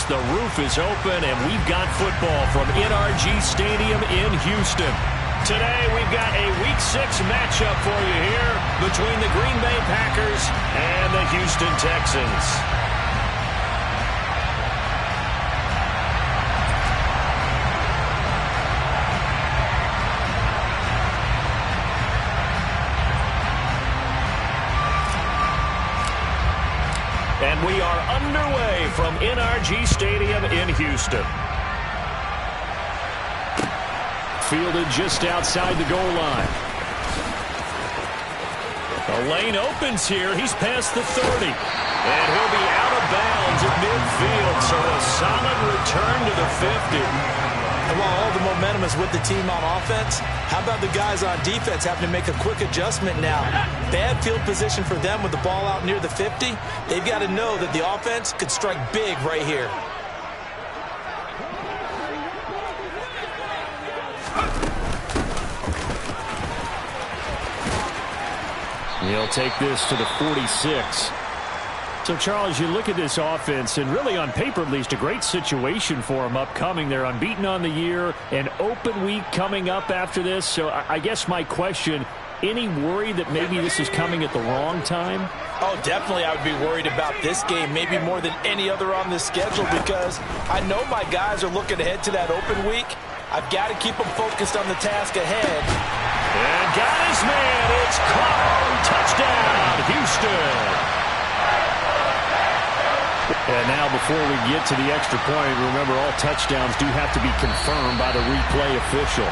Yes, the roof is open, and we've got football from NRG Stadium in Houston. Today, we've got a Week 6 matchup for you here between the Green Bay Packers and the Houston Texans. And we are underway from NRG Stadium in Houston. Fielded just outside the goal line. The lane opens here. He's past the 30. And he'll be out of bounds at midfield. So a solid return to the 50. And while all the momentum is with the team on offense, how about the guys on defense having to make a quick adjustment now? Bad field position for them with the ball out near the 50. They've got to know that the offense could strike big right here. He'll take this to the 46. So, Charles, you look at this offense, and really on paper at least, a great situation for them upcoming. They're unbeaten on the year, an open week coming up after this. So I guess my question, any worry that maybe this is coming at the wrong time? Oh, definitely I would be worried about this game, maybe more than any other on this schedule, because I know my guys are looking ahead to that open week. I've got to keep them focused on the task ahead. And got his man. It's caught. Touchdown, Houston. And now before we get to the extra point, remember all touchdowns do have to be confirmed by the replay official.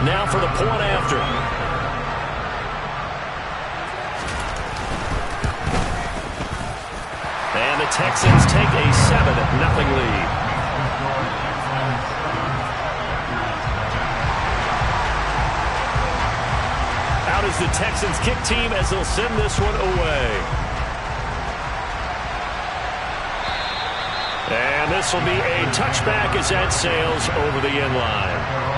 Now for the point after. And the Texans take a 7-0 lead. Out is the Texans kick team as they'll send this one away. And this will be a touchback as that sails over the end line.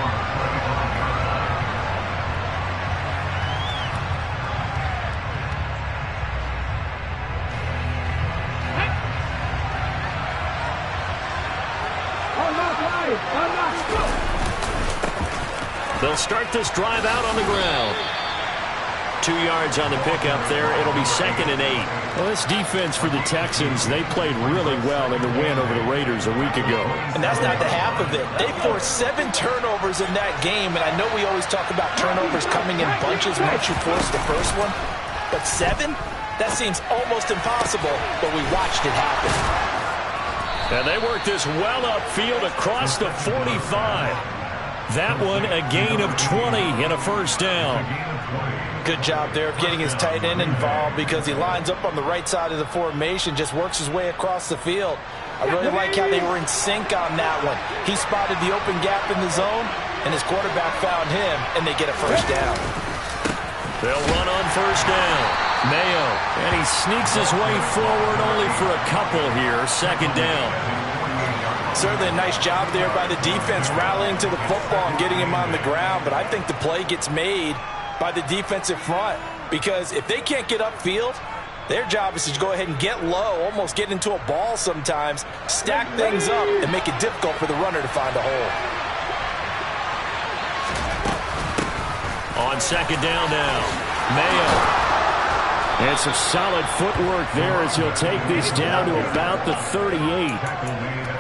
They'll start this drive out on the ground. 2 yards on the pickup there. It'll be 2nd and 8. Well, this defense for the Texans, they played really well in the win over the Raiders a week ago. And that's not the half of it. They forced 7 turnovers in that game, and I know we always talk about turnovers coming in bunches once you force the first one. But 7? That seems almost impossible, but we watched it happen. And they work this well upfield across the 45. That one a gain of 20 and a first down. Good job there of getting his tight end involved because he lines up on the right side of the formation, just works his way across the field. I really like how they were in sync on that one. He spotted the open gap in the zone, and his quarterback found him, and they get a first down. They'll run on first down. Mayo, and he sneaks his way forward only for a couple here. 2nd down. Certainly a nice job there by the defense rallying to the football and getting him on the ground, but I think the play gets made by the defensive front because if they can't get upfield, their job is to go ahead and get low, almost get into a ball sometimes, stack things up, and make it difficult for the runner to find a hole. On 2nd down now, Mayo. And some solid footwork there as he'll take this down to about the 38.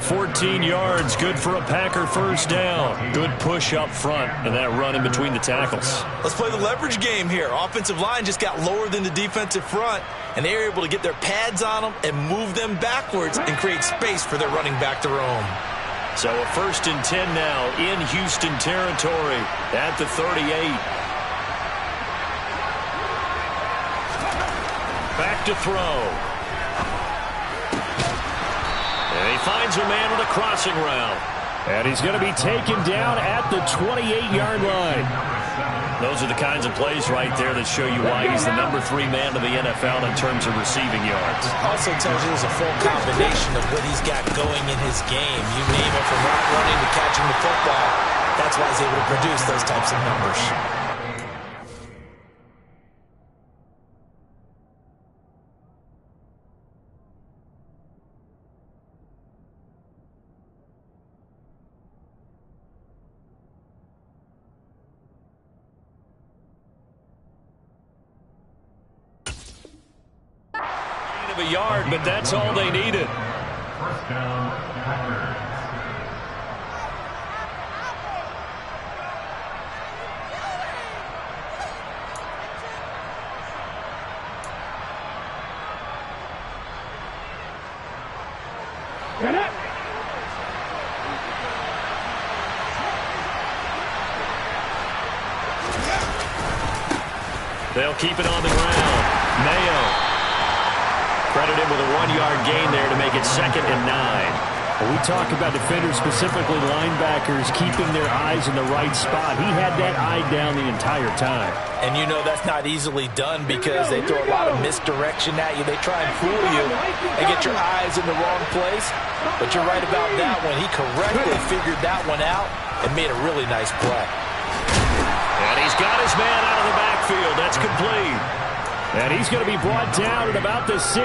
14 yards, good for a Packer first down. Good push up front and that run in between the tackles. Let's play the leverage game here. Offensive line just got lower than the defensive front, and they were able to get their pads on them and move them backwards and create space for their running back to roam. So a 1st and 10 now in Houston territory at the 38. Back to throw. And he finds a man with a crossing route. And he's going to be taken down at the 28-yard line. Those are the kinds of plays right there that show you why he's the number 3 man of the NFL in terms of receiving yards. Also tells you there's a full combination of what he's got going in his game. You name it, from route running to catching the football. That's why he's able to produce those types of numbers. A yard, but that's all they needed. First down, Packers. They'll keep it on the ground. Mayo. Credit him with a 1-yard gain there to make it 2nd and 9. When we talk about defenders, specifically linebackers, keeping their eyes in the right spot. He had that eye down the entire time. And you know that's not easily done because they throw a lot of misdirection at you. They try and fool you and get your eyes in the wrong place. But you're right about that one. He correctly figured that one out and made a really nice play. And he's got his man out of the backfield. That's complete. And he's going to be brought down at about the 16.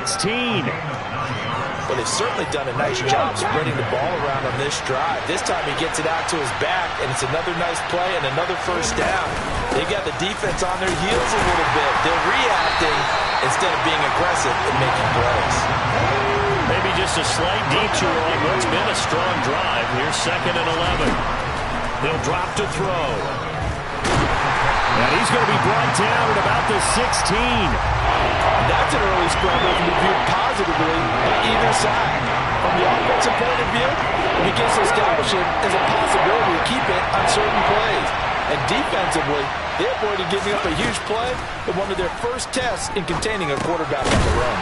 But they've certainly done a nice job spreading the ball around on this drive. This time he gets it out to his back, and it's another nice play and another first down. They've got the defense on their heels a little bit. They're reacting instead of being aggressive and making plays. Maybe just a slight detour on what's been a strong drive. Here's 2nd and 11. They'll drop to throw. And he's going to be brought down at about the 16. That's an early scramble to be viewed positively by either side. From the offensive point of view, it begins to establish it as a possibility to keep it on certain plays. And defensively, they avoided giving up a huge play in one of their first tests in containing a quarterback on the run.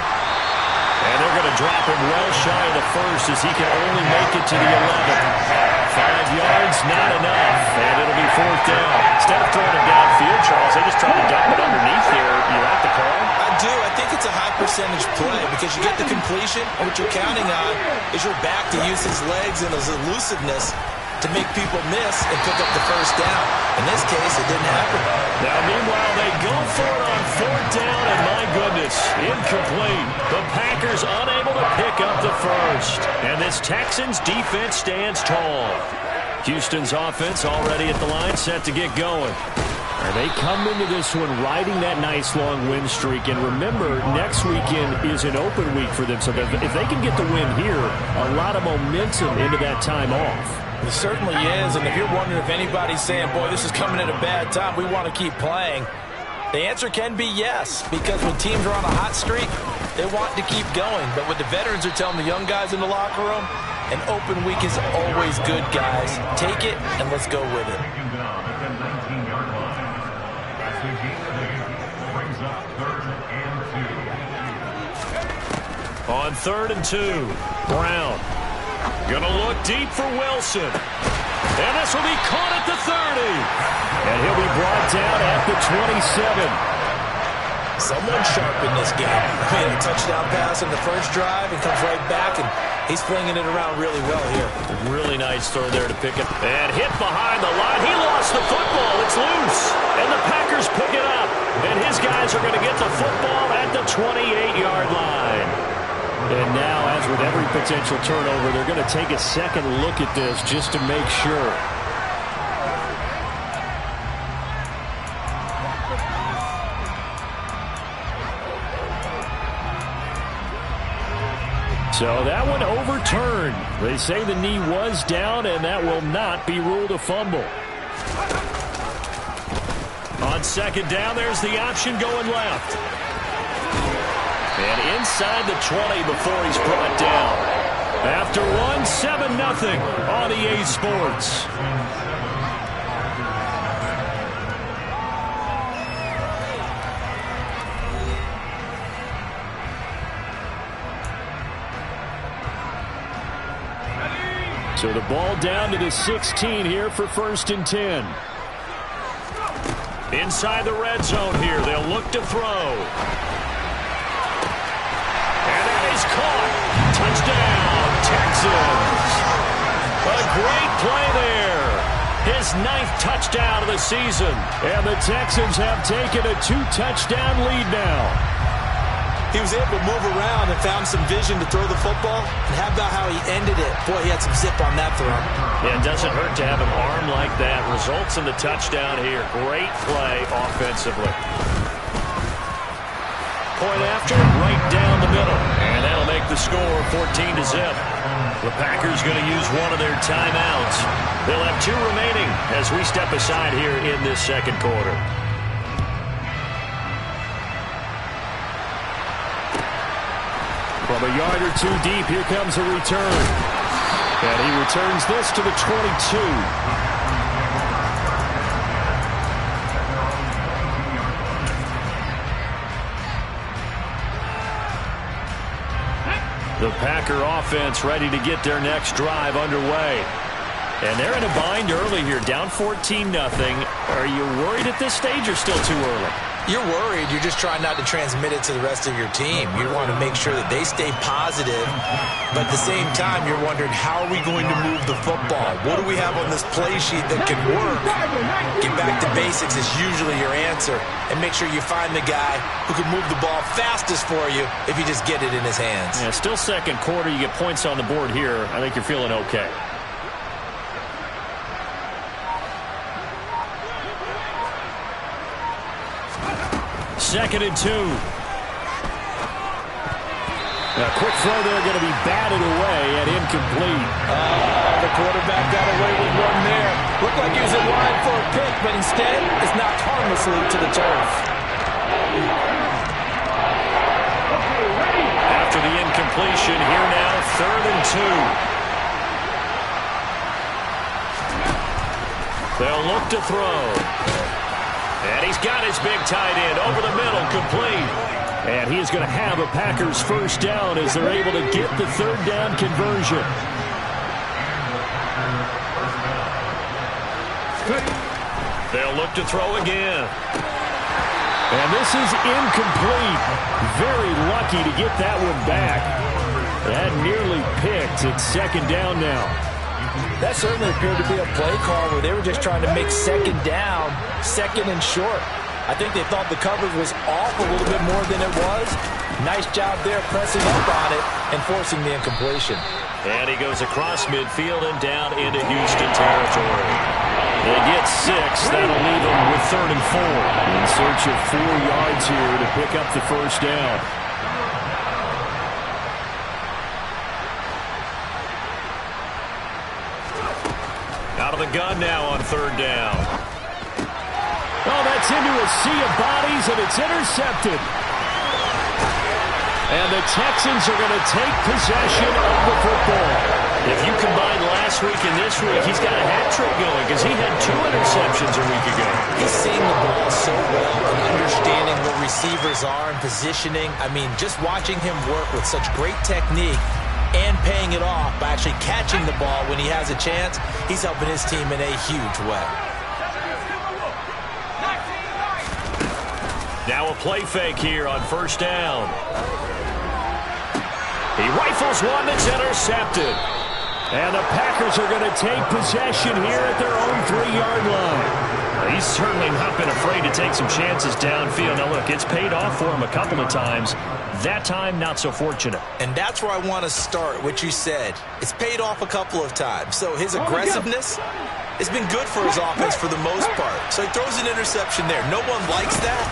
And they're going to drop him well shy of the first as he can only make it to the 11. 5 yards, not enough, and it'll be 4th down. Instead of throwing it downfield, Charles, they just tried to dump it underneath there. You like the call? I do. I think it's a high percentage play because you get the completion, and what you're counting on is your back to use his legs and his elusiveness to make people miss and pick up the first down. In this case, it didn't happen. Now, meanwhile, they go for it on 4th down, and my goodness, incomplete. The Packers unable to pick up the first. And this Texans defense stands tall. Houston's offense already at the line, set to get going. And they come into this one riding that nice long win streak. And remember, next weekend is an open week for them. So if they can get the win here, a lot of momentum into that time off. It certainly is, and if you're wondering if anybody's saying, boy, this is coming at a bad time, we want to keep playing, the answer can be yes, because when teams are on a hot streak, they want to keep going. But what the veterans are telling the young guys in the locker room, an open week is always good, guys. Take it, and let's go with it. On 3rd and 2, Brown. Gonna look deep for Wilson. And this will be caught at the 30. And he'll be brought down at the 27. Someone sharp in this game. He had a touchdown pass in the first drive and comes right back, and he's flinging it around really well here. Really nice throw there to pick it. And hit behind the line. He lost the football. It's loose. And the Packers pick it up. And his guys are going to get the football at the 28-yard line. And now, as with every potential turnover, they're going to take a second look at this just to make sure. So that one overturned. They say the knee was down, and that will not be ruled a fumble. On 2nd down, there's the option going left. And inside the 20 before he's brought down. After one, 7-0 on EA Sports. So the ball down to the 16 here for 1st and 10. Inside the red zone here. They'll look to throw. And that is caught. Touchdown, Texans. A great play there. His 9th touchdown of the season. And the Texans have taken a 2-touchdown lead now. He was able to move around and found some vision to throw the football. And how about how he ended it? Boy, he had some zip on that throw. Yeah, it doesn't hurt to have an arm like that. Results in the touchdown here. Great play offensively. Point after, right down the middle. And that'll make the score 14-0. The Packers going to use one of their timeouts. They'll have 2 remaining as we step aside here in this second quarter. From a yard or 2 deep, here comes a return. And he returns this to the 22. The Packer offense ready to get their next drive underway. And they're in a bind early here, down 14-0. Are you worried at this stage or still too early? You're worried. You're just trying not to transmit it to the rest of your team. You want to make sure that they stay positive. But at the same time, you're wondering, how are we going to move the football? What do we have on this play sheet that can work? Get back to basics is usually your answer. And make sure you find the guy who can move the ball fastest for you if you just get it in his hands. Yeah, still second quarter. You get points on the board here. I think you're feeling okay. Second and 2. A quick throw there, going to be batted away and incomplete. The quarterback got away with one there. Looked like he was in line for a pick, but instead it's knocked harmlessly to the turf. After the incompletion, here now, 3rd and 2. They'll look to throw. And he's got his big tight end over the middle, complete. And he is going to have a Packers first down as they're able to get the 3rd down conversion. They'll look to throw again. And this is incomplete. Very lucky to get that one back. That nearly picked. It's 2nd down now. That certainly appeared to be a play call where they were just trying to make 2nd down, 2nd and short. I think they thought the coverage was off a little bit more than it was. Nice job there pressing up on it and forcing the incompletion. And he goes across midfield and down into Houston territory. They get 6. That'll leave them with 3rd and 4. In search of 4 yards here to pick up the first down. Out of the gun now on 3rd down. Oh, that's into a sea of bodies, and it's intercepted. And the Texans are going to take possession of the football. If you combine last week and this week, he's got a hat trick going because he had 2 interceptions a week ago. He's seeing the ball so well and understanding what receivers are and positioning. I mean, just watching him work with such great technique and paying it off by actually catching the ball when he has a chance, he's helping his team in a huge way. Now a play fake here on 1st down. He rifles one that's intercepted. And the Packers are going to take possession here at their own 3-yard line. He's certainly not been afraid to take some chances downfield. Now, look, it's paid off for him a couple of times. That time, not so fortunate. And that's where I want to start, what you said. It's paid off a couple of times. So his aggressiveness has been good for his offense for the most part. So he throws an interception there. No one likes that,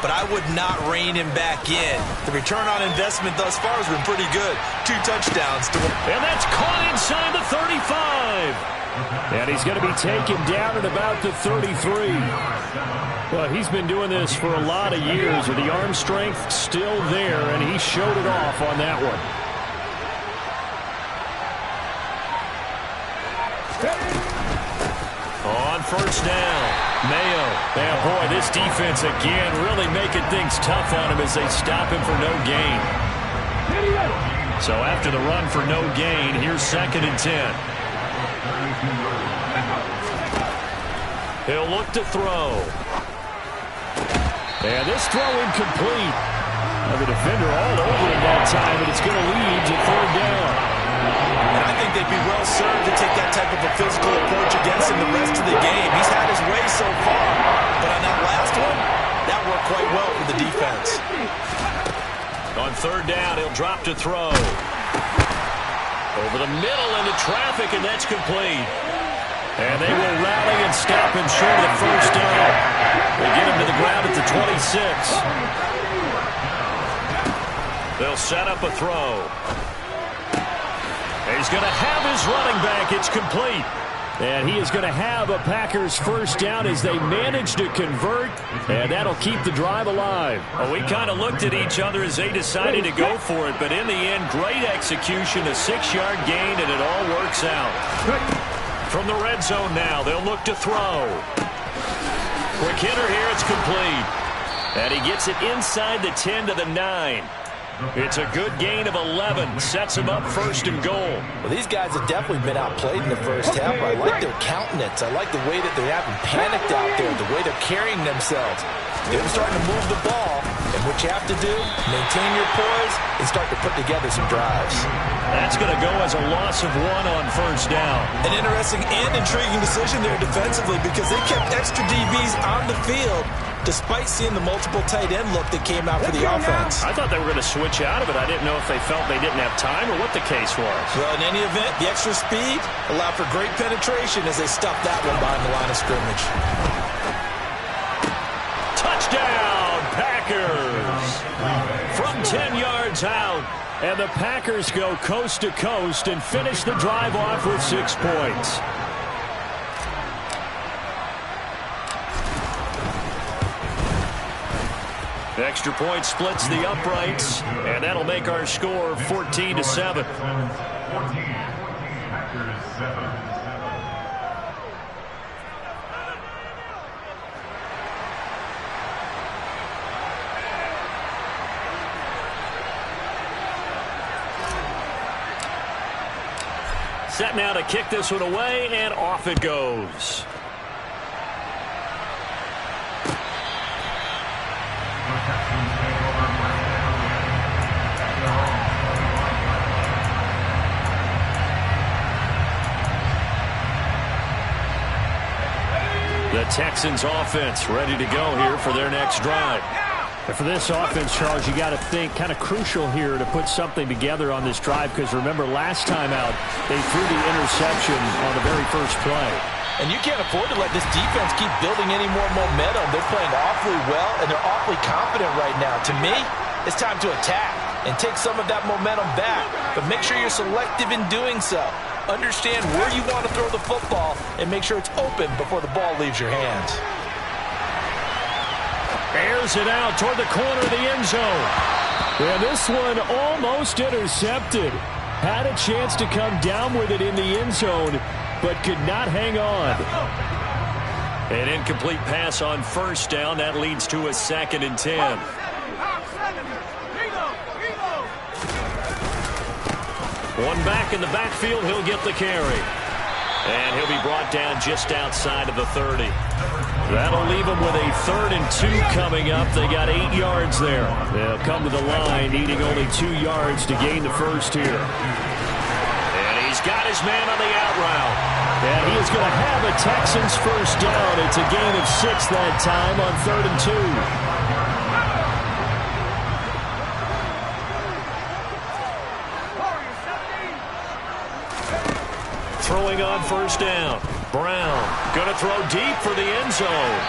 but I would not rein him back in. The return on investment thus far has been pretty good. 2 touchdowns to him. And that's caught inside the 35. And he's going to be taken down at about the 33. Well, he's been doing this for a lot of years, with the arm strength still there, and he showed it off on that one. On 1st down, Mayo. And boy, this defense again really making things tough on him as they stop him for no gain. So after the run for no gain, here's 2nd and 10. He'll look to throw. And this throw incomplete. The defender all over him that time, and it's going to lead to third down. And I think they'd be well served to take that type of a physical approach against him the rest of the game. He's had his way so far, but on that last one, that worked quite well for the defense. On third down, he'll drop to throw. Over the middle into traffic, and that's complete. And they will rally and stop him short of the first down. They get him to the ground at the 26. They'll set up a throw. He's going to have his running back. It's complete. And he is going to have a Packers first down as they manage to convert, and that'll keep the drive alive. Well, we kind of looked at each other as they decided to go for it, but in the end, great execution, a 6-yard gain, and it all works out. From the red zone now, they'll look to throw. Quick hitter here, it's complete. And he gets it inside the 10 to the 9. It's a good gain of 11. Sets him up first and goal. Well, these guys have definitely been outplayed in the first half. I like their countenance. I like the way that they haven't panicked out there, the way they're carrying themselves. They're starting to move the ball. And what you have to do, maintain your poise and start to put together some drives. That's going to go as a loss of 1 on first down. An interesting and intriguing decision there defensively because they kept extra DBs on the field despite seeing the multiple tight end look that came out for the offense. I thought they were going to switch out of it. I didn't know if they felt they didn't have time or what the case was. Well, in any event, the extra speed allowed for great penetration as they stuffed that one behind the line of scrimmage. Touchdown, Packers! From 10 yards out, and the Packers go coast to coast and finish the drive off with 6 points. Extra point splits the uprights, and that'll make our score 14-7. 14, Packers 7. Set now to kick this one away, and off it goes. The Texans offense ready to go here for their next drive. And for this offense, Charles, you got to think kind of crucial here to put something together on this drive because remember last time out they threw the interception on the very first play. And you can't afford to let this defense keep building any more momentum. They're playing awfully well and they're awfully confident right now. To me, it's time to attack and take some of that momentum back. But make sure you're selective in doing so. Understand where you want to throw the football and make sure it's open before the ball leaves your hands. Airs it out toward the corner of the end zone. And this one almost intercepted. Had a chance to come down with it in the end zone, but could not hang on. An incomplete pass on first down. That leads to a 2nd and 10. One back in the backfield, he'll get the carry. And he'll be brought down just outside of the 30. That'll leave him with a 3rd and 2 coming up. They got 8 yards there. They'll come to the line, needing only 2 yards to gain the first here. And he's got his man on the out route. And he is going to have a Texans first down. It's a gain of 6 that time on 3rd and 2. Throwing on first down. Brown going to throw deep for the end zone.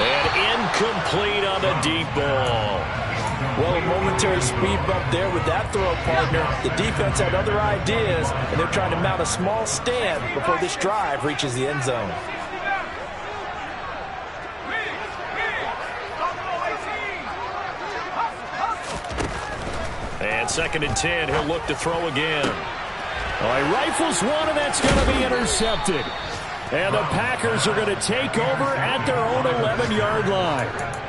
And incomplete on the deep ball. Well, a momentary speed bump there with that throw, partner. The defense had other ideas, and they're trying to mount a small stand before this drive reaches the end zone. And 2nd and 10, he'll look to throw again. He rifles one, and that's going to be intercepted. And the Packers are going to take over at their own 11-yard line.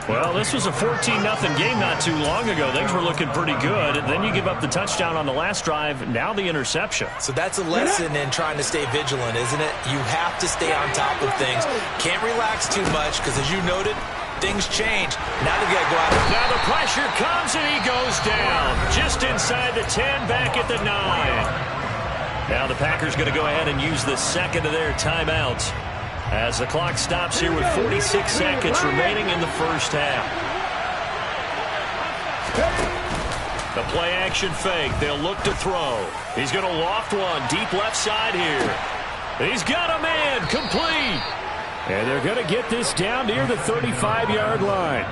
Well, this was a 14-0 game not too long ago. Things were looking pretty good. And then you give up the touchdown on the last drive, now the interception. So that's a lesson in trying to stay vigilant, isn't it? You have to stay on top of things. Can't relax too much because, as you noted, things change. Now they got to go out. Now the pressure comes and he goes down. Just inside the 10, back at the 9. Now the Packers going to go ahead and use the second of their timeouts as the clock stops here with 46 seconds remaining in the first half. The play action fake. They'll look to throw. He's going to loft one deep left side here. He's got a man complete. And they're going to get this down near the 35-yard line.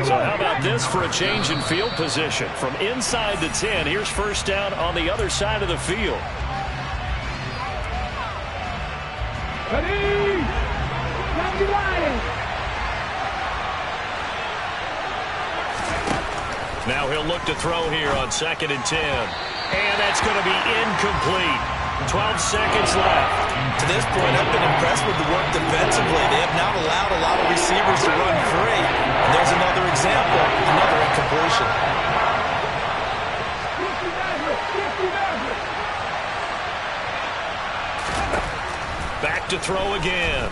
So how about this for a change in field position? From inside the 10, here's first down on the other side of the field. Now he'll look to throw here on 2nd and 10. And that's going to be incomplete. 12 seconds left. To this point, I've been impressed with the work defensively. They have not allowed a lot of receivers to run free. And there's another example, another incompletion. Back to throw again.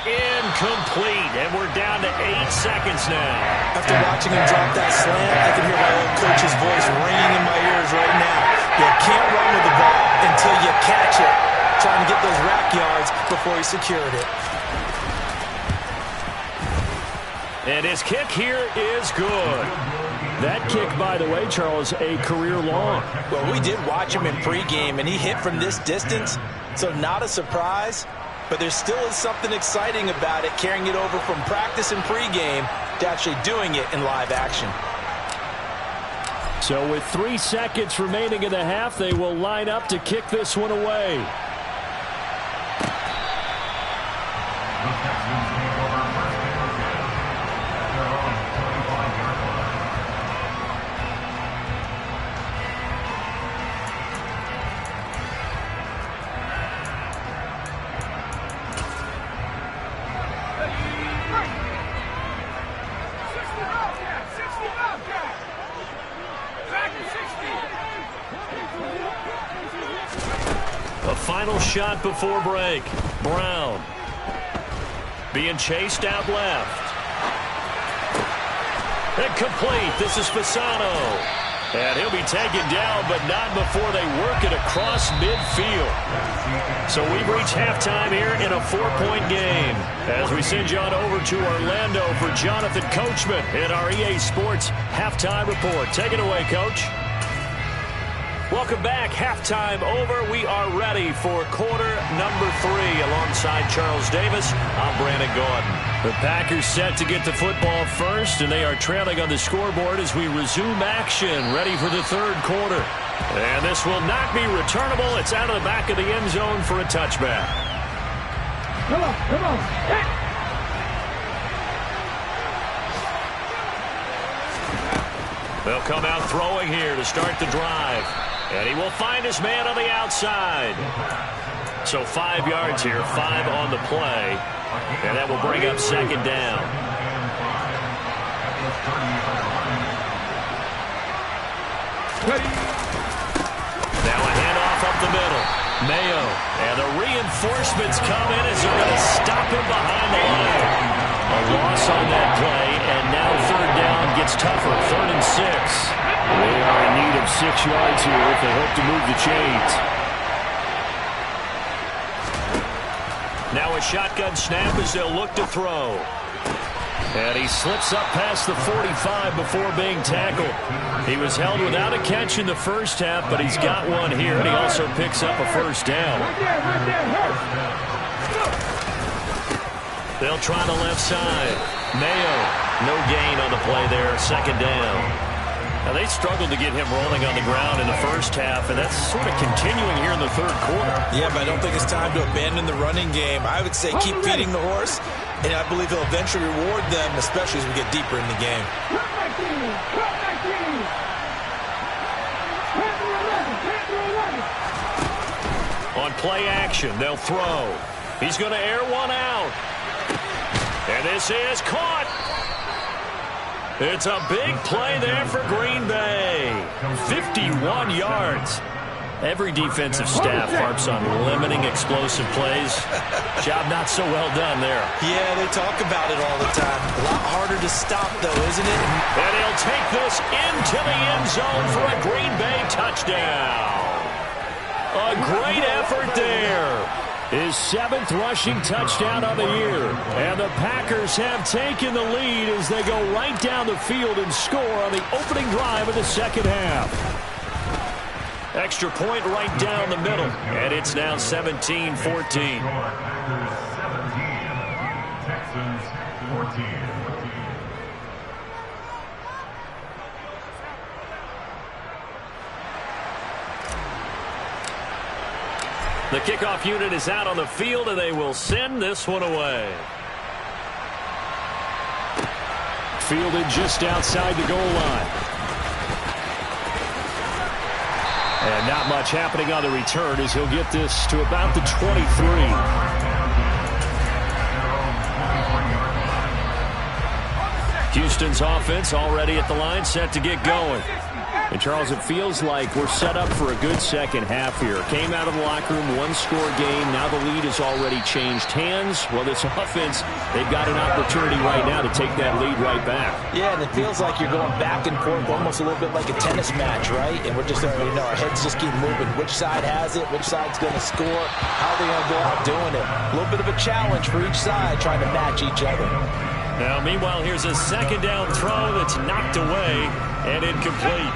Incomplete, and we're down to 8 seconds now. After watching him drop that slant, I can hear my old coach's voice ringing in my ears right now. You can't run with the ball until you catch it. Trying to get those rack yards before he secured it. And his kick here is good. That kick, by the way, Charles, a career long. Well, we did watch him in pregame, and he hit from this distance, so not a surprise. But there still is something exciting about it, carrying it over from practice and pregame to actually doing it in live action. So with 3 seconds remaining in the half, they will line up to kick this one away. Final shot before break. Brown being chased out left. Incomplete. This is Fasano. And he'll be taken down, but not before they work it across midfield. So we've reached halftime here in a 4-point game. As we send you on over to Orlando for Jonathan Coachman in our EA Sports Halftime Report. Take it away, Coach. Welcome back. Halftime over. We are ready for quarter number 3 alongside Charles Davis. I'm Brandon Gordon. The Packers set to get the football first, and they are trailing on the scoreboard as we resume action, ready for the third quarter. And this will not be returnable. It's out of the back of the end zone for a touchback. Come on, come on. They'll come out throwing here to start the drive. And he will find his man on the outside. So 5 yards here, 5 on the play. And that will bring up second down. Now a handoff up the middle. Mayo. And the reinforcements come in as they're going to stop him behind the line. A loss on that play, and now third down gets tougher. 3rd and 6. They are in need of 6 yards here if they hope to move the chains. Now a shotgun snap as they'll look to throw. And he slips up past the 45 before being tackled. He was held without a catch in the first half, but he's got one here, and he also picks up a first down. They'll try the left side. Mayo, no gain on the play there, second down. Now, they struggled to get him rolling on the ground in the first half, and that's sort of continuing here in the third quarter. Yeah, but I don't think it's time to abandon the running game. I would say keep feeding the horse, and I believe he'll eventually reward them, especially as we get deeper in the game. On play action, they'll throw. He's going to air one out. And this is caught. It's a big play there for Green Bay. 51 yards. Every defensive staff harps on limiting explosive plays. Job not so well done there. Yeah, they talk about it all the time. A lot harder to stop, though, isn't it? And he'll take this into the end zone for a Green Bay touchdown. A great effort there. His 7th rushing touchdown of the year. And the Packers have taken the lead as they go right down the field and score on the opening drive of the second half. Extra point right down the middle. And it's now 17-14. Packers 17, Texans 14. The kickoff unit is out on the field, and they will send this one away. Fielded just outside the goal line. And not much happening on the return as he'll get this to about the 23. Houston's offense already at the line, set to get going. And, Charles, it feels like we're set up for a good second half here. Came out of the locker room, one-score game. Now the lead has already changed hands. Well, this offense, they've got an opportunity right now to take that lead right back. Yeah, and it feels like you're going back and forth almost a little bit like a tennis match, right? And we're just, our heads just keep moving. Which side has it? Which side's going to score? How are they going to go out doing it? A little bit of a challenge for each side trying to match each other. Now, meanwhile, here's a second down throw that's knocked away and incomplete.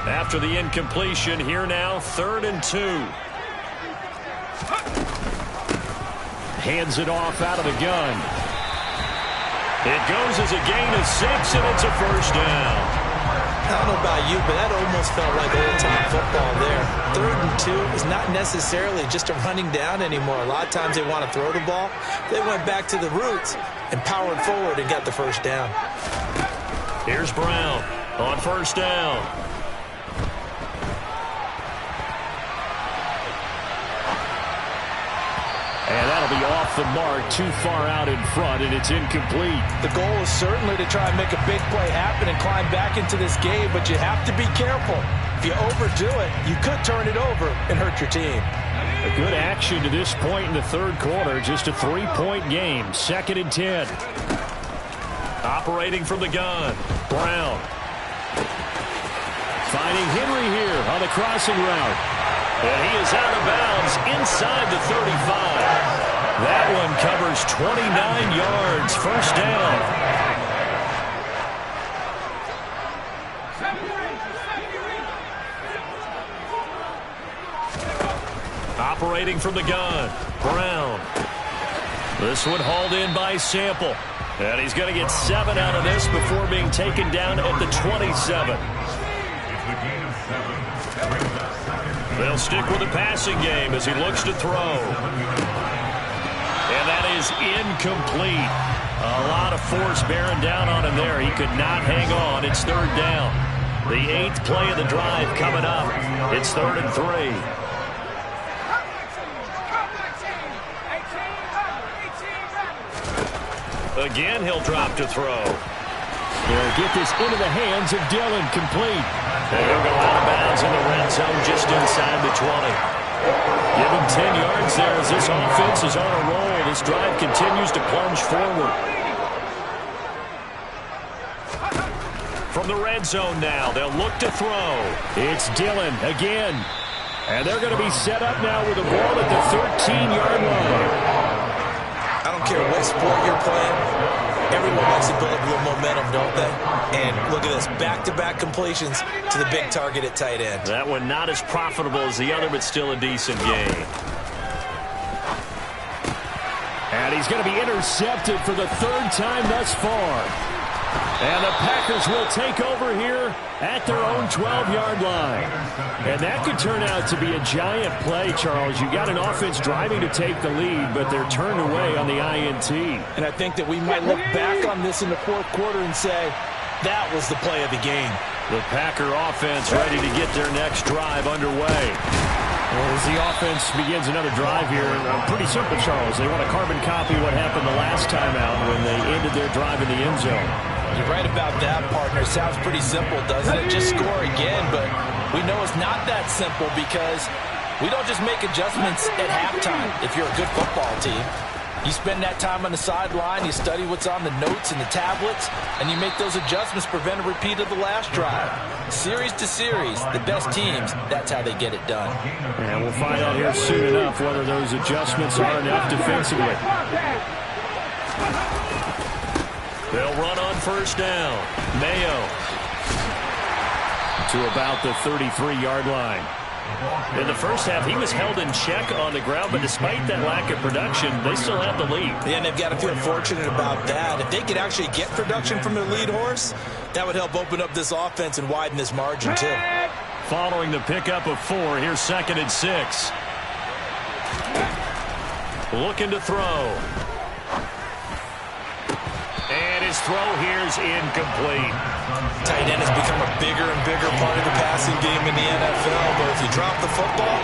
After the incompletion, here now, 3rd and 2. Hands it off out of the gun. It goes as a gain of 6, and it's a first down. I don't know about you, but that almost felt like old-time football there. 3rd and 2 is not necessarily just a running down anymore. A lot of times they want to throw the ball. They went back to the roots and powered forward and got the first down. Here's Brown on first down. And that'll be off the mark, too far out in front, and it's incomplete. The goal is certainly to try and make a big play happen and climb back into this game, but you have to be careful. If you overdo it, you could turn it over and hurt your team. A good action to this point in the third quarter, just a 3-point game, 2nd and 10. Operating from the gun, Brown. Finding Henry here on the crossing route. And he is out of bounds inside the 35. That one covers 29 yards. First down. Operating from the gun, Brown. This one hauled in by Sample. And he's going to get 7 out of this before being taken down at the 27. They'll stick with the passing game as he looks to throw. And that is incomplete. A lot of force bearing down on him there. He could not hang on. It's 3rd down. The 8th play of the drive coming up. It's 3rd and 3. Again, he'll drop to throw. They'll get this into the hands of Dillon, complete. They'll go out of bounds in the red zone just inside the 20. Give him 10 yards there as this offense is on a roll. This drive continues to plunge forward. From the red zone now, they'll look to throw. It's Dillon again. And they're going to be set up now with the ball at the 13-yard line. I don't care what sport you're playing. Everyone likes to build up a little momentum, don't they? And look at this, back-to-back completions to the big target at tight end. That one not as profitable as the other, but still a decent game. And he's going to be intercepted for the 3rd time thus far. And the Packers will take over here at their own 12-yard line. And that could turn out to be a giant play, Charles. You got an offense driving to take the lead, but they're turned away on the INT. And I think that we might look back on this in the 4th quarter and say, that was the play of the game. The Packer offense ready to get their next drive underway. Well, as the offense begins another drive here, pretty simple, Charles. They want to carbon copy what happened the last time out when they ended their drive in the end zone. You're right about that, partner. Sounds pretty simple, doesn't it? Just score again, but we know it's not that simple because we don't just make adjustments at halftime if you're a good football team. You spend that time on the sideline, you study what's on the notes and the tablets, and you make those adjustments, prevent a repeat of the last drive. Series to series, the best teams, that's how they get it done. And we'll find out here soon enough whether those adjustments are enough defensively. They'll run on first down. Mayo to about the 33-yard line. In the first half, he was held in check on the ground, but despite that lack of production, they still have the lead. Yeah, and they've got to feel fortunate about that. If they could actually get production from their lead horse, that would help open up this offense and widen this margin, too. Following the pickup of 4, here's 2nd and 6. Looking to throw. And his throw here's incomplete. Tight end has become a bigger and bigger part of the passing game in the NFL, but if you drop the football,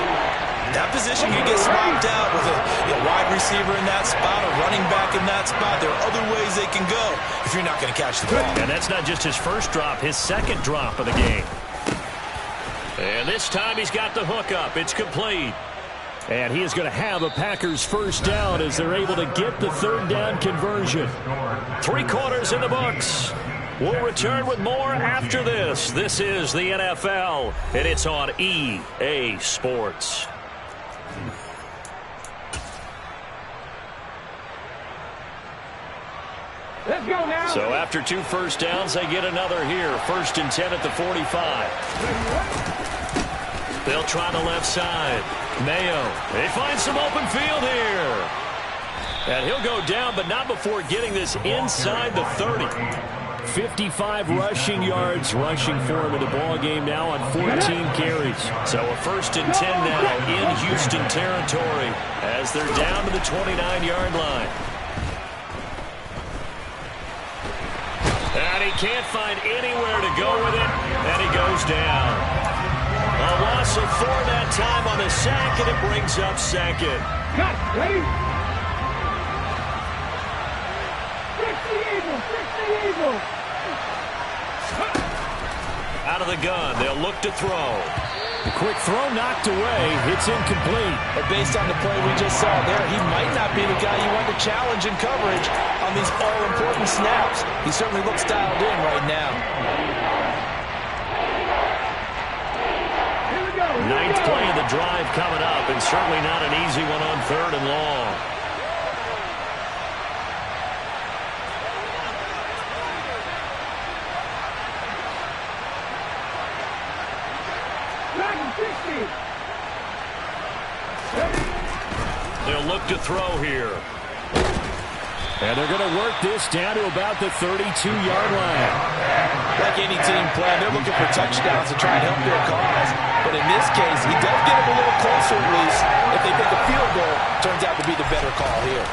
that position can get swapped out with a wide receiver in that spot, a running back in that spot. There are other ways they can go if you're not going to catch the ball. And that's not just his first drop, his second drop of the game. And this time he's got the hook up. It's complete. And he is going to have a Packers first down as they're able to get the 3rd down conversion. 3 quarters in the books. We'll return with more after this. This is the NFL, and it's on EA Sports. Let's go now. So after 2 first downs, they get another here. 1st and 10 at the 45. They'll try the left side. Mayo, they find some open field here. And he'll go down, but not before getting this inside the 30. 55 rushing yards rushing for him in the ball game now on 14 carries. So a 1st and 10 now in Houston territory as they're down to the 29-yard line. And he can't find anywhere to go with it, and he goes down. A loss of 4 that time on the sack, and it brings up 2nd. Cut, ready? Fix the Eagles, fix the Eagles. Out of the gun, they'll look to throw. The quick throw knocked away. It's incomplete. But based on the play we just saw there, he might not be the guy you want to challenge in coverage on these all-important snaps. He certainly looks dialed in right now. 9th play of the drive coming up, and certainly not an easy one on 3rd and long. They'll look to throw here. And they're going to work this down to about the 32-yard line. Like any team plan, they're looking for touchdowns to try and help their cause. But in this case, he does get them a little closer at least. If they think a field goal turns out to be the better call here.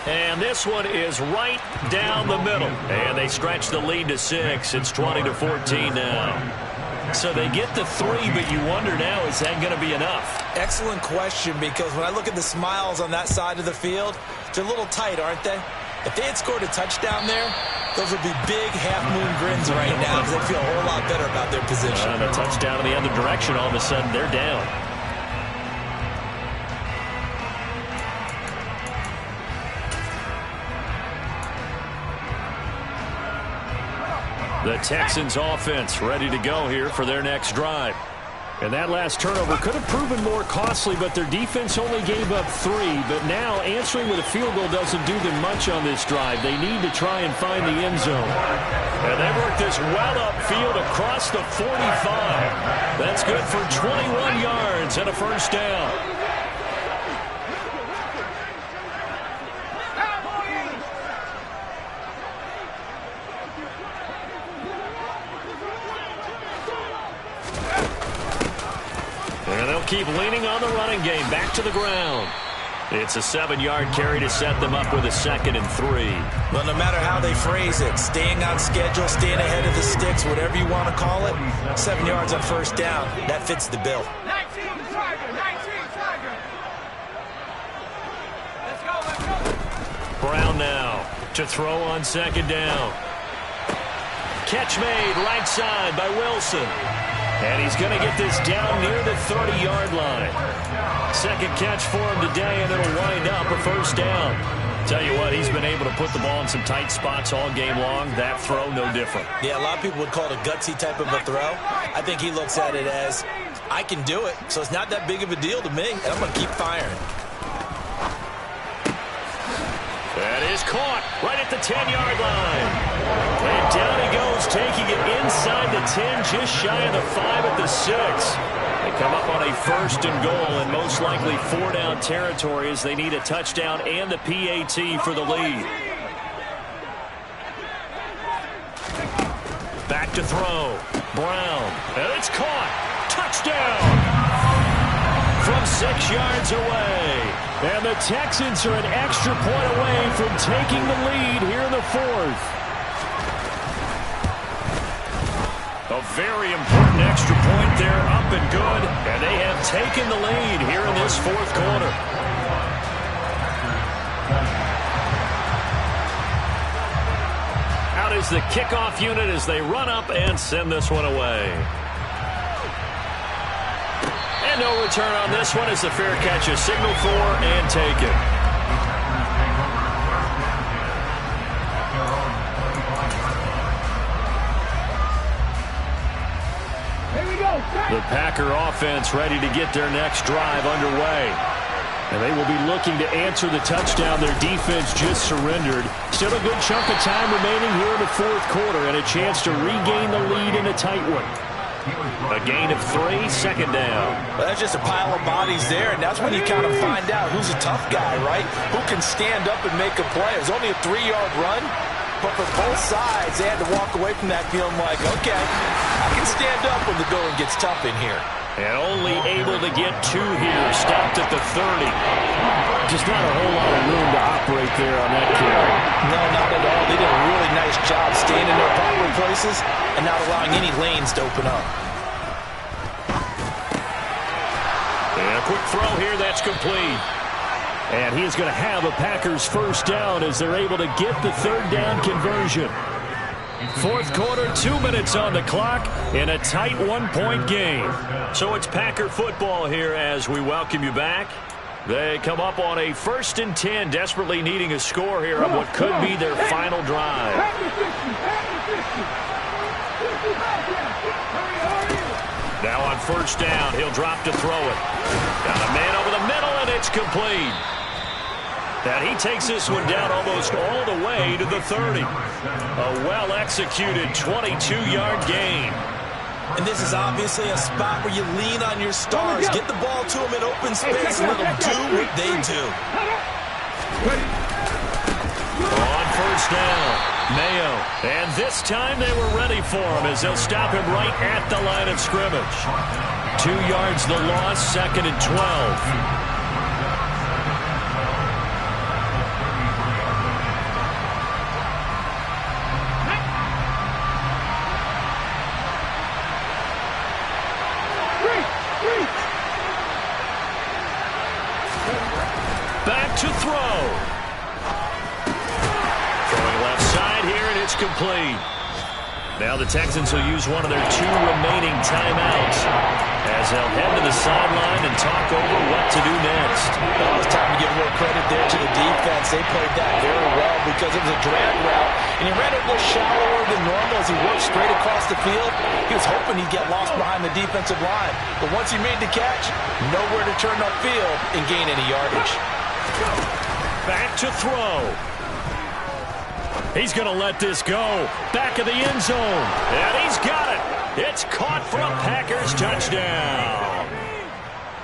And this one is right down the middle. And they stretch the lead to 6. It's 20-14 now. So they get the 3, but you wonder now, is that going to be enough? Excellent question, because when I look at the smiles on that side of the field, they're a little tight, aren't they? If they had scored a touchdown there, those would be big half-moon grins right now because they feel a whole lot better about their position. And a touchdown in the other direction, all of a sudden, they're down. The Texans offense ready to go here for their next drive. And that last turnover could have proven more costly, but their defense only gave up 3. But now answering with a field goal doesn't do them much on this drive. They need to try and find the end zone. And they work this well upfield across the 45. That's good for 21 yards and a first down. And they'll keep leaning on the running game. Back to the ground. It's a 7-yard carry to set them up with a 2nd and 3. Well, no matter how they phrase it, staying on schedule, staying ahead of the sticks, whatever you want to call it, 7 yards on first down, that fits the bill. 19 Tiger, 19 Tiger. Let's go, let's go. Brown now to throw on 2nd down. Catch made right side by Wilson. And he's going to get this down near the 30-yard line. 2nd catch for him today, and it'll wind up a first down. Tell you what, he's been able to put the ball in some tight spots all game long. That throw, no different. Yeah, a lot of people would call it a gutsy type of a throw. I think he looks at it as, I can do it, so it's not that big of a deal to me, and I'm going to keep firing. That is caught right at the 10-yard line. And down he goes, taking it inside the 10, just shy of the 5 at the 6. They come up on a 1st and goal, and most likely 4-down territory as they need a touchdown and the PAT for the lead. Back to throw. Brown. And it's caught. Touchdown! From 6 yards away. And the Texans are an extra point away from taking the lead here in the 4th. A very important extra point there, up and good. And they have taken the lead here in this 4th quarter. Out is the kickoff unit as they run up and send this one away. And no return on this one as the fair catch is signaled for and taken. Here we go. The Packer offense ready to get their next drive underway. And they will be looking to answer the touchdown their defense just surrendered. Still a good chunk of time remaining here in the 4th quarter and a chance to regain the lead in a tight one. A gain of 3, 2nd down. Well, that's just a pile of bodies there, and that's when you kind of find out who's a tough guy, right? Who can stand up and make a play. It was only a 3-yard run, but for both sides, they had to walk away from that feeling like, okay, I can stand up when the going gets tough in here. And only able to get 2 here, stopped at the 30. Just not a whole lot of room to operate there on that carry. No, not at all. They did a really nice job staying in their proper places and not allowing any lanes to open up. And a quick throw here, that's complete. And he is going to have a Packers first down as they're able to get the 3rd down conversion. 4th quarter, 2 minutes on the clock in a tight 1-point game. So it's Packer football here as we welcome you back. They come up on a 1st and 10, desperately needing a score here on what could be their final drive. Now on 1st down, he'll drop to throw it. Got a man over the middle, and it's complete. And he takes this one down almost all the way to the 30. A well-executed 22-yard gain. And this is obviously a spot where you lean on your stars. Get the ball to them in open space and let them do what they do. On 1st down, Mayo. And this time they were ready for him as they'll stop him right at the line of scrimmage. 2 yards the loss, 2nd and 12. Back to throw. Throwing left side here, and it's complete. Now the Texans will use one of their 2 remaining timeouts as they'll head to the sideline and talk over what to do next. Well, it's time to give more credit there to the defense. They played that very well because it was a drag route, and he ran it a little shallower than normal as he worked straight across the field. He was hoping he'd get lost behind the defensive line, but once he made the catch, nowhere to turn upfield and gain any yardage. Back to throw. He's going to let this go. Back of the end zone. And he's got it. It's caught for a Packers touchdown.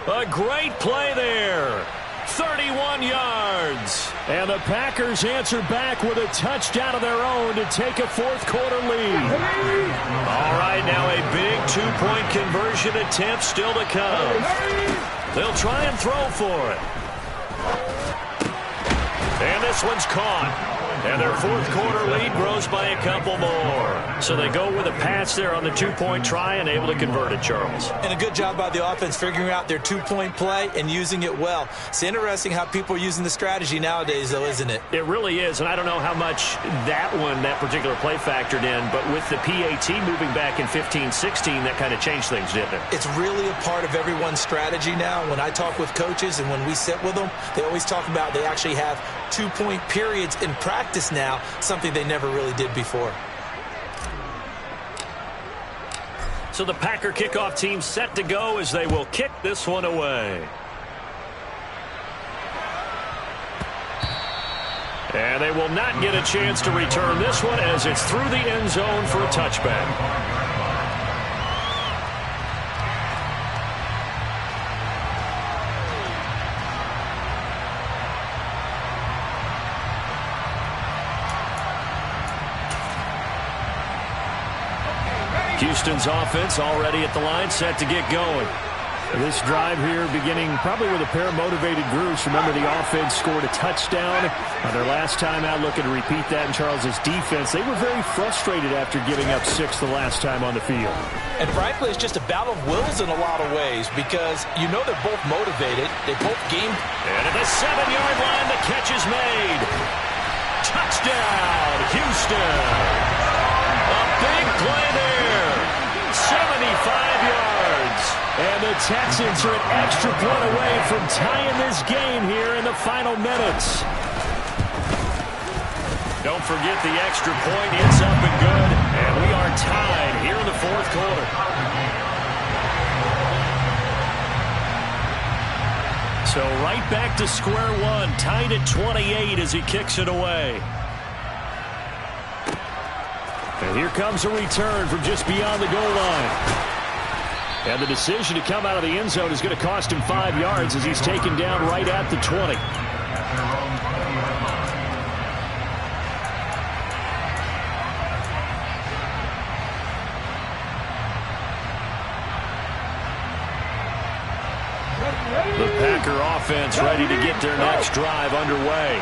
A great play there. 31 yards. And the Packers answer back with a touchdown of their own to take a 4th quarter lead. All right, now a big 2-point conversion attempt still to come. They'll try and throw for it. And this one's caught. And their fourth quarter lead grows by a couple more. So they go with a pass there on the two-point try and able to convert it, Charles. And a good job by the offense figuring out their two-point play and using it well. It's interesting how people are using the strategy nowadays, though, isn't it? It really is, and I don't know how much that particular play factored in, but with the PAT moving back in 15-16, that kind of changed things, didn't it? It's really a part of everyone's strategy now. When I talk with coaches and when we sit with them, they always talk about they actually have two-point periods in practice now, something they never really did before. So the Packer kickoff team set to go as they will kick this one away. And they will not get a chance to return this one as it's through the end zone for a touchback. Houston's offense already at the line, set to get going. This drive here beginning probably with a pair of motivated groups. Remember, the offense scored a touchdown on their last time out, looking to repeat that in Charles's defense. They were very frustrated after giving up 6 the last time on the field. And frankly, it's just a battle of wills in a lot of ways because you know they're both motivated. They both game. And at the 7-yard line, the catch is made. Touchdown, Houston. A big play there. 75 yards. And the Texans are an extra point away from tying this game here in the final minutes. Don't forget the extra point. It's up and good. And we are tied here in the fourth quarter. So right back to square one. Tied at 28 as he kicks it away. And here comes a return from just beyond the goal line. And the decision to come out of the end zone is going to cost him 5 yards as he's taken down right at the 20. The Packer offense ready to get their next drive underway.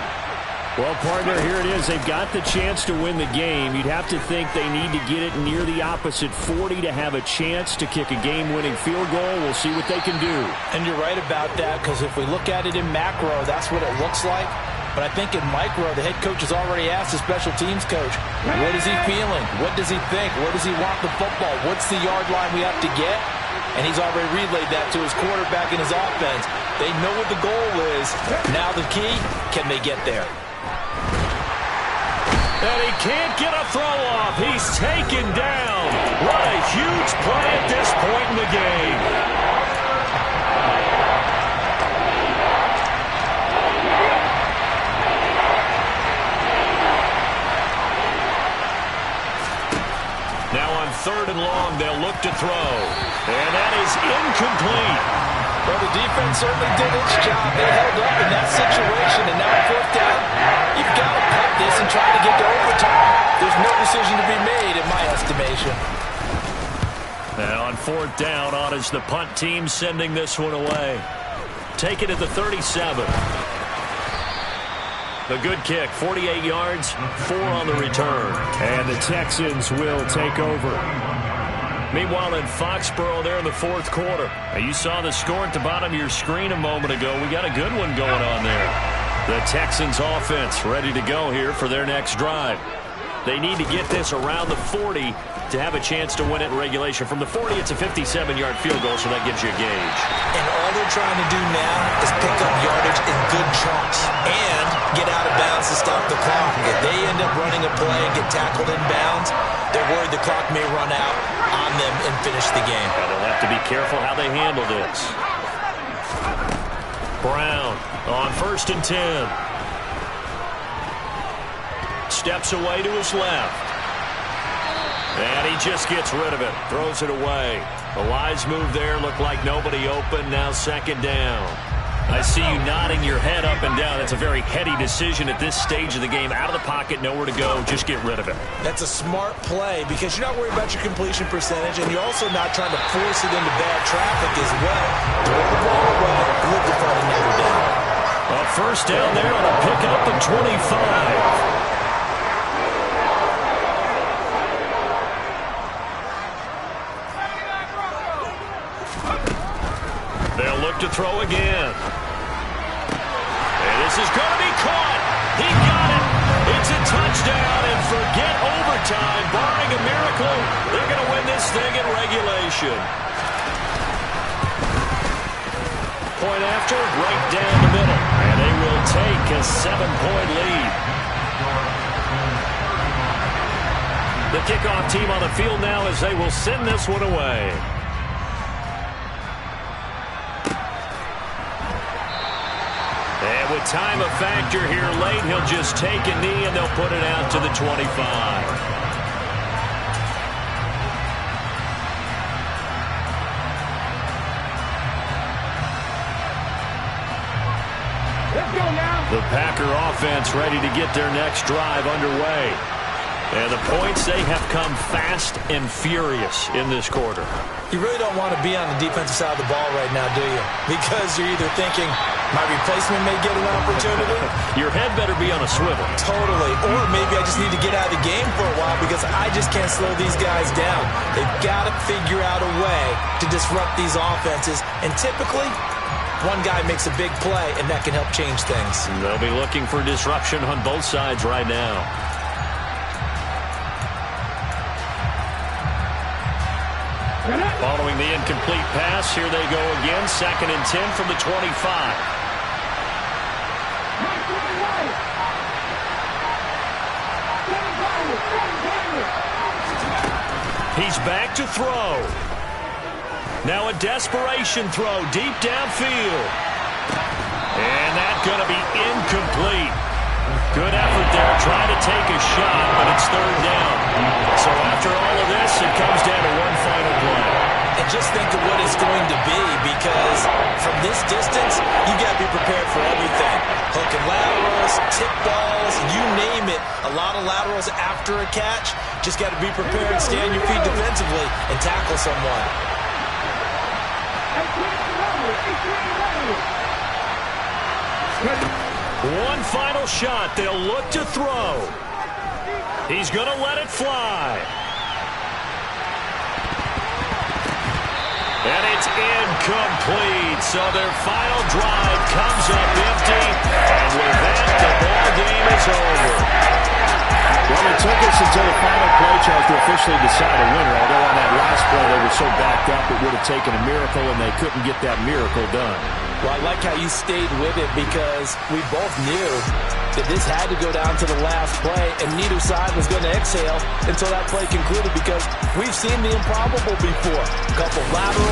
Well, partner, here it is. They've got the chance to win the game. You'd have to think they need to get it near the opposite 40 to have a chance to kick a game-winning field goal. We'll see what they can do. And you're right about that because if we look at it in macro, that's what it looks like. But I think in micro, the head coach has already asked the special teams coach, what is he feeling? What does he think? Where does he want the football? What's the yard line we have to get? And he's already relayed that to his quarterback and his offense. They know what the goal is. Now the key, can they get there? And he can't get a throw off. He's taken down. What a huge play at this point in the game. Now on 3rd and long, they'll look to throw. And that is incomplete. Well, the defense certainly did its job. They held up in that situation, and now 4th down, you've got to cut this and try to get to overtime. There's no decision to be made, in my estimation. Now on 4th down, on is the punt team sending this one away. Take it at the 37. A good kick, 48 yards, 4 on the return. And the Texans will take over. Meanwhile, in Foxborough, there in the 4th quarter. Now, you saw the score at the bottom of your screen a moment ago. We got a good one going on there. The Texans offense ready to go here for their next drive. They need to get this around the 40 to have a chance to win it in regulation. From the 40, it's a 57-yard field goal, so that gives you a gauge. And all they're trying to do now is pick up yardage in good chunks and get out of bounds to stop the clock. If they end up running a play and get tackled in bounds, they're worried the clock may run out on them and finish the game. And they'll have to be careful how they handle this. Brown on 1st and 10. Steps away to his left. And he just gets rid of it. Throws it away. The wise move there. Looked like nobody open. Now 2nd down. I see you nodding your head up and down. That's a very heady decision at this stage of the game. Out of the pocket, nowhere to go. Just get rid of it. That's a smart play because you're not worried about your completion percentage, and you're also not trying to force it into bad traffic as well. Throw the ball away. Look to find another down. A First down there on a pickup of 25. They'll look to throw again. And this is going to be caught. He got it. It's a touchdown, and forget overtime. Barring a miracle, they're going to win this thing in regulation. Point after, right down the middle. And they will take a 7-point lead. The kickoff team on the field now as they will send this one away. And with time a factor here late, he'll just take a knee and they'll put it out to the 25. Let's go now. The Packer offense ready to get their next drive underway. And the points, they have come fast and furious in this quarter. You really don't want to be on the defensive side of the ball right now, do you? Because you're either thinking, my replacement may get an opportunity. Your head better be on a swivel. Totally. Or maybe I just need to get out of the game for a while because I just can't slow these guys down. They've got to figure out a way to disrupt these offenses. And typically, one guy makes a big play, and that can help change things. They'll be looking for disruption on both sides right now. Following the incomplete pass, here they go again. 2nd and 10 from the 25. He's back to throw. Now a desperation throw deep downfield. And that's going to be incomplete. Good effort there, trying to take a shot, but it's 3rd down. So after all of this, it comes down to one final play. And just think of what it's going to be, because from this distance, you got to be prepared for everything. Hook and laterals, tip balls, you name it. A lot of laterals after a catch. Just got to be prepared, stay on your feet defensively, and tackle someone. One final shot. They'll look to throw. He's going to let it fly. And it's incomplete. So their final drive comes up empty. And with that, the ball game is over. Well, it took us until the final play, Charles, to officially decide a winner. Although on that last play they were so backed up, it would have taken a miracle, and they couldn't get that miracle done. Well, I like how you stayed with it, because we both knew that this had to go down to the last play, and neither side was going to exhale until that play concluded, because we've seen the improbable before. A couple laterals.